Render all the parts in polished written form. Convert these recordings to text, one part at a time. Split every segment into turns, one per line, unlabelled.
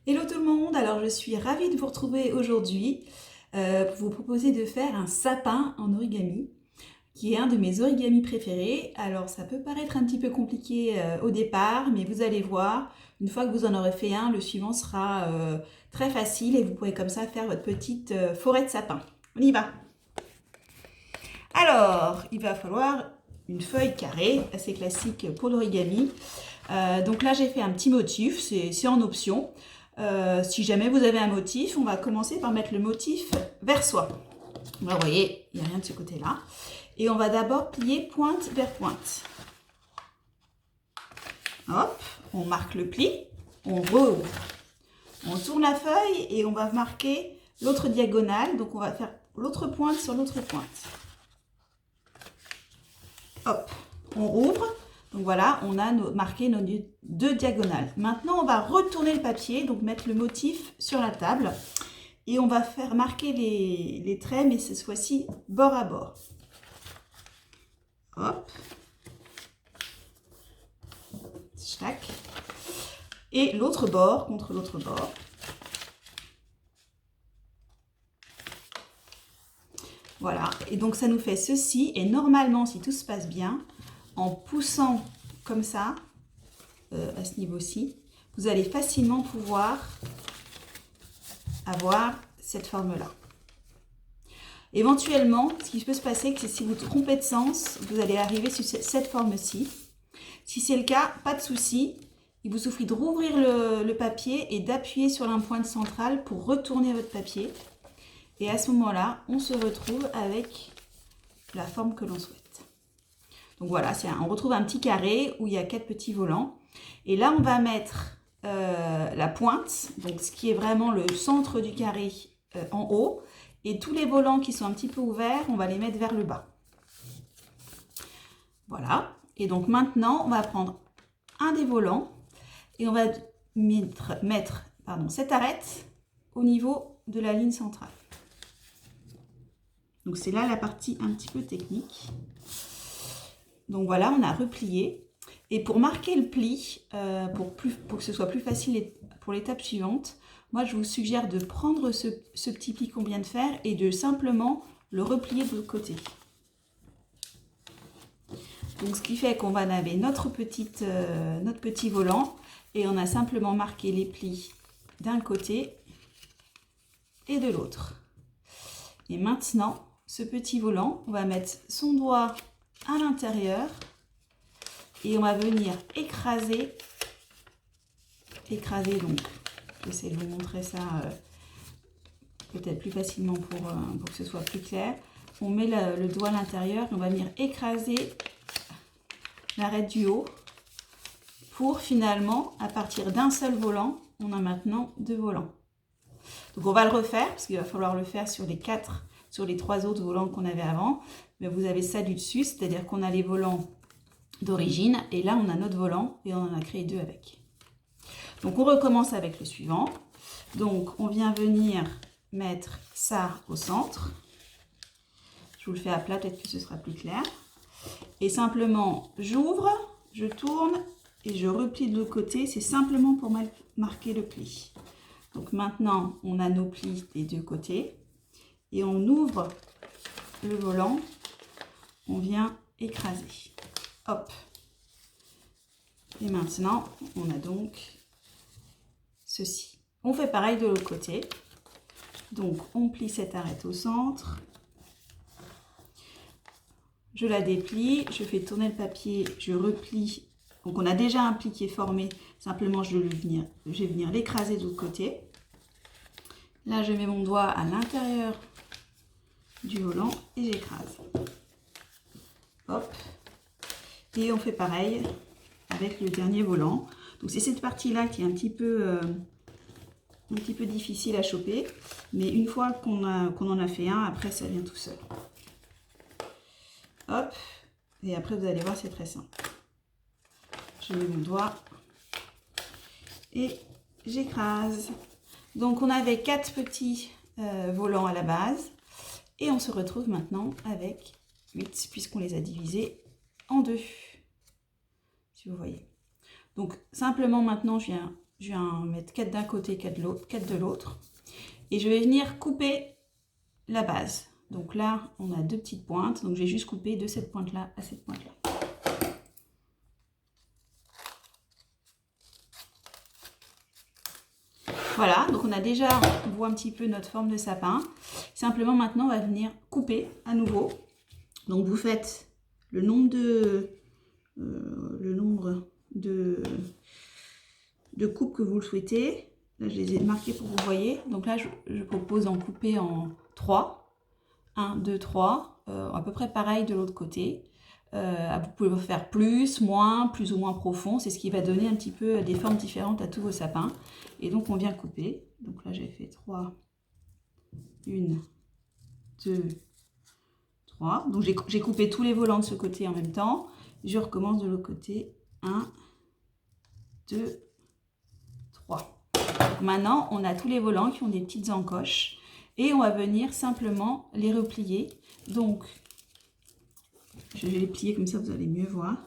Hello tout le monde, alors je suis ravie de vous retrouver aujourd'hui pour vous proposer de faire un sapin en origami qui est un de mes origamis préférés. Alors ça peut paraître un petit peu compliqué au départ, mais vous allez voir, une fois que vous en aurez fait un, le suivant sera très facile et vous pourrez comme ça faire votre petite forêt de sapin. On y va! Alors, il va falloir une feuille carrée, assez classique pour l'origami. Donc là j'ai fait un petit motif, c'est en option. Si jamais vous avez un motif, on va commencer par mettre le motif vers soi. Là, vous voyez, il n'y a rien de ce côté-là. Et on va d'abord plier pointe vers pointe. Hop, on marque le pli, on rouvre. On tourne la feuille et on va marquer l'autre diagonale. Donc on va faire l'autre pointe sur l'autre pointe. Hop, on rouvre. Donc voilà, on a marqué nos deux diagonales. Maintenant, on va retourner le papier, donc mettre le motif sur la table. Et on va faire marquer les traits, mais cette fois-ci, bord à bord. Hop. Tac. Et l'autre bord contre l'autre bord. Voilà, et donc ça nous fait ceci. Et normalement, si tout se passe bien, en poussant comme ça, à ce niveau-ci, vous allez facilement pouvoir avoir cette forme-là. Éventuellement, ce qui peut se passer, c'est que si vous trompez de sens, vous allez arriver sur cette forme-ci. Si c'est le cas, pas de souci. Il vous suffit de rouvrir le papier et d'appuyer sur la pointe centrale pour retourner votre papier. Et à ce moment-là, on se retrouve avec la forme que l'on souhaite. Donc voilà, on retrouve un petit carré où il y a 4 petits volants. Et là, on va mettre la pointe, donc ce qui est vraiment le centre du carré en haut. Et tous les volants qui sont un petit peu ouverts, on va les mettre vers le bas. Voilà. Et donc maintenant, on va prendre un des volants et on va mettre cette arête au niveau de la ligne centrale. Donc c'est là la partie un petit peu technique. Donc voilà, on a replié. Et pour marquer le pli, pour que ce soit plus facile pour l'étape suivante, moi je vous suggère de prendre ce petit pli qu'on vient de faire et de simplement le replier de l'autre côté. Donc ce qui fait qu'on va avoir notre petit volant et on a simplement marqué les plis d'un côté et de l'autre. Et maintenant, ce petit volant, on va mettre son doigt à l'intérieur et on va venir écraser donc, j'essaie de vous montrer ça peut-être plus facilement pour que ce soit plus clair. On met le doigt à l'intérieur et on va venir écraser l'arête du haut pour finalement, à partir d'un seul volant, on a maintenant 2 volants. Donc on va le refaire parce qu'il va falloir le faire sur les 3 autres volants qu'on avait avant. Mais vous avez ça du dessus, c'est-à-dire qu'on a les volants d'origine et là on a notre volant et on en a créé 2 avec. Donc on recommence avec le suivant. Donc on vient venir mettre ça au centre. Je vous le fais à plat, peut-être que ce sera plus clair. Et simplement j'ouvre, je tourne et je replie de l'autre côté. C'est simplement pour marquer le pli. Donc maintenant on a nos plis des 2 côtés. Et on ouvre le volant, on vient écraser. Hop. Et maintenant, on a donc ceci. On fait pareil de l'autre côté. Donc, on plie cette arête au centre. Je la déplie, je fais tourner le papier, je replie. Donc, on a déjà un pli qui est formé. Simplement, je vais venir l'écraser de l'autre côté. Là, je mets mon doigt à l'intérieur du volant et j'écrase. Hop. Et on fait pareil avec le dernier volant. Donc c'est cette partie-là qui est un petit peu difficile à choper. Mais une fois qu'on en a fait un, après ça vient tout seul. Hop. Et après vous allez voir, c'est très simple. Je mets mon doigt et j'écrase. Donc on avait 4 petits volants à la base. Et on se retrouve maintenant avec 8, puisqu'on les a divisés en 2. Si vous voyez. Donc simplement maintenant, je viens Je vais en mettre 4 d'un côté, 4 de l'autre. Et je vais venir couper la base. Donc là, on a 2 petites pointes. Donc je vais juste couper de cette pointe-là à cette pointe-là. Voilà, donc on a déjà, on voit un petit peu notre forme de sapin. Simplement maintenant, on va venir couper à nouveau. Donc vous faites le nombre de coupes que vous le souhaitez. Là, je les ai marquées pour que vous voyez. Donc là, je propose d'en couper en 3. 1, 2, 3. À peu près pareil de l'autre côté. Vous pouvez faire plus ou moins profond. C'est ce qui va donner un petit peu des formes différentes à tous vos sapins. Et donc, on vient couper. Donc là, j'ai fait 3. 1, 2, 3. Donc, j'ai coupé tous les volants de ce côté en même temps. Je recommence de l'autre côté. 1, 2, 3. Donc maintenant, on a tous les volants qui ont des petites encoches. Et on va venir simplement les replier. Donc, je vais les plier comme ça, vous allez mieux voir.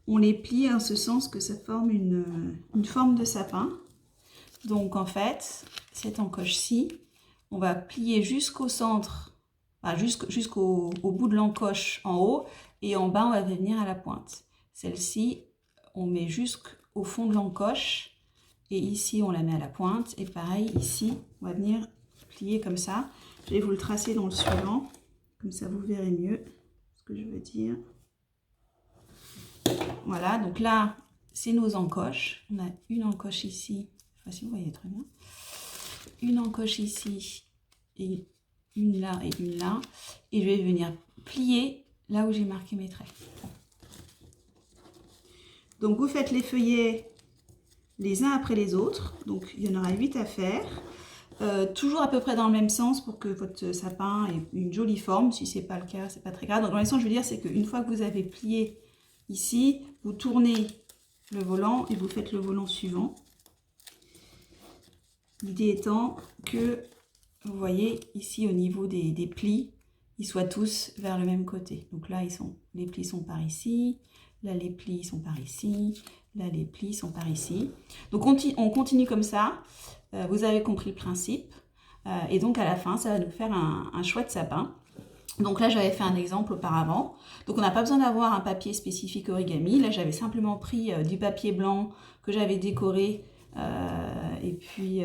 On les plie en ce sens que ça forme une forme de sapin. Donc en fait, cette encoche-ci, on va plier jusqu'au centre, enfin, jusqu'au bout de l'encoche en haut, et en bas, on va venir à la pointe. Celle-ci, on met jusqu'au fond de l'encoche, et ici, on la met à la pointe. Et pareil, ici, on va venir plier comme ça. Je vais vous le tracer dans le suivant, comme ça vous verrez mieux ce que je veux dire. Voilà, donc là, c'est nos encoches. On a une encoche ici, je ne sais pas si vous voyez très bien. Une encoche ici, et une là et une là. Et je vais venir plier là où j'ai marqué mes traits. Donc vous faites les feuillets les uns après les autres. Donc il y en aura 8 à faire. Toujours à peu près dans le même sens pour que votre sapin ait une jolie forme. Si ce n'est pas le cas, c'est pas très grave. Donc dans le sens, je veux dire, c'est qu'une fois que vous avez plié ici, vous tournez le volant et vous faites le volant suivant. L'idée étant que, vous voyez, ici au niveau des plis, ils soient tous vers le même côté. Donc là, les plis sont par ici, là les plis sont par ici, là les plis sont par ici. Donc on continue comme ça. Vous avez compris le principe. Et donc à la fin, ça va nous faire un chouette sapin. Donc là, j'avais fait un exemple auparavant. Donc on n'a pas besoin d'avoir un papier spécifique origami. Là, j'avais simplement pris du papier blanc que j'avais décoré et puis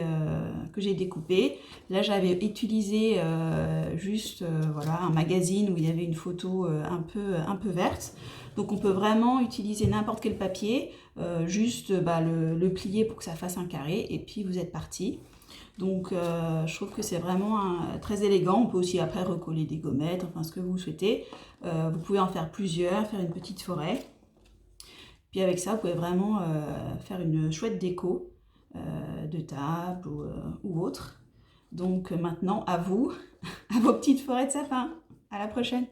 que j'ai découpé. Là, j'avais utilisé voilà, un magazine où il y avait une photo un peu verte. Donc on peut vraiment utiliser n'importe quel papier, le plier pour que ça fasse un carré et puis vous êtes parti. Donc je trouve que c'est vraiment très élégant. On peut aussi après recoller des gommettes, enfin ce que vous souhaitez. Vous pouvez en faire plusieurs, faire une petite forêt. Puis avec ça, vous pouvez vraiment faire une chouette déco de table ou autre. Donc maintenant, à vous, à vos petites forêts de sapin. À la prochaine!